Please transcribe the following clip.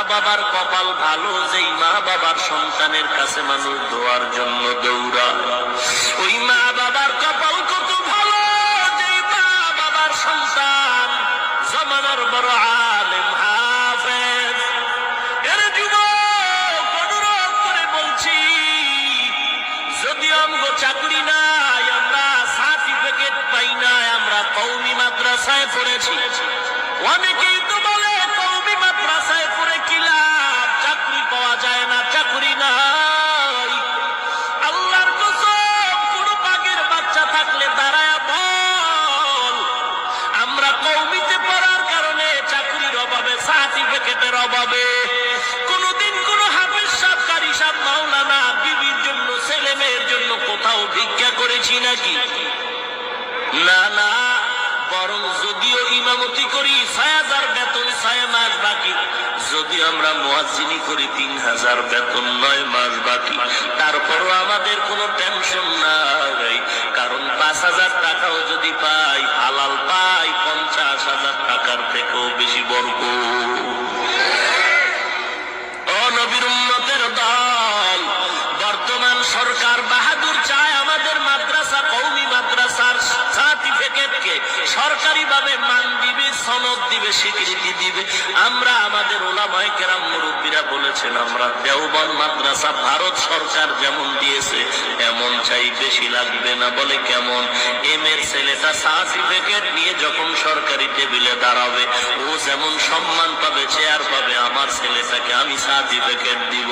বাবার কপাল ভালো, যেই মা বাবার সন্তানের কাছে মানুষ দোয়ার জন্য দৌড়ায়। ওই মা বাবার কপাল কত ভালো, যেই মা বাবার সন্তান জামানার বড় আলেম হাফেজ। এর যুবক, অনুরোধ করে বলছি, যদি আমগো চাকরি নাই, আমরা সার্টিফিকেট পাই নাই, আমরা কওমি মাদ্রাসায় পড়েছি। অনেকেই তো বলে কওমি মাদ্রাসায় পড়ে কি লাভ, চাকরি পাওয়া যায় না, চাকরি নাই। আল্লাহর কসম, কোন বাঘের বাচ্চা থাকলে দাঁড়ায় বল, আমরা কওমিতে পড়ার কারণে চাকরির অভাবে, সার্টিফিকেটের অভাবে কোনদিন কোন হাফেজ সাহেব, কারি সাহেব, মাওলানা বিবির জন্য, ছেলে মেয়ের জন্য কোথাও ভিক্ষা করেছি নাকি? না না, বরং যদিও ইমামতি করি ৬,০০০ বেতন, ৬ মাস বাকি। যদি আমরা মুয়াজ্জিনি করি ৩,০০০ বেতন, ৯ মাস বাকি। তারপরও আমাদের কোনো টেনশন নাই, কারণ ৫,০০০ টাকাও যদি পাই, হালাল পাই ৫০,০০০ টাকার থেকেও বেশি বরকত। ও নবীর উম্মতের দল, বর্তমান সরকার বাহাদুর চায় আমাদের মাদ্রাসা, কওমি মাদ্রাসার সার্টিফিকেটকে সরকারিভাবে মান দিবে, সনদ দিবে, স্বীকৃতি দিবে। আমরা, আমাদের ওলামায়ে কেরাম, মুরব্বীরা বলেছেন, আমরা দেওবন্দ মাদ্রাসা ভারত সরকার যেমন দিয়েছে এমন চাই, বেশি লাগবে না। বলে কেমন? এম এর ছেলেটা সার্টিফিকেট নিয়ে যখন সরকারি টেবিলে দাঁড়াবে, ও যেমন সম্মান পাবে, চেয়ার পাবে, আমার ছেলেটাকে আমি সার্টিফিকেট দিব।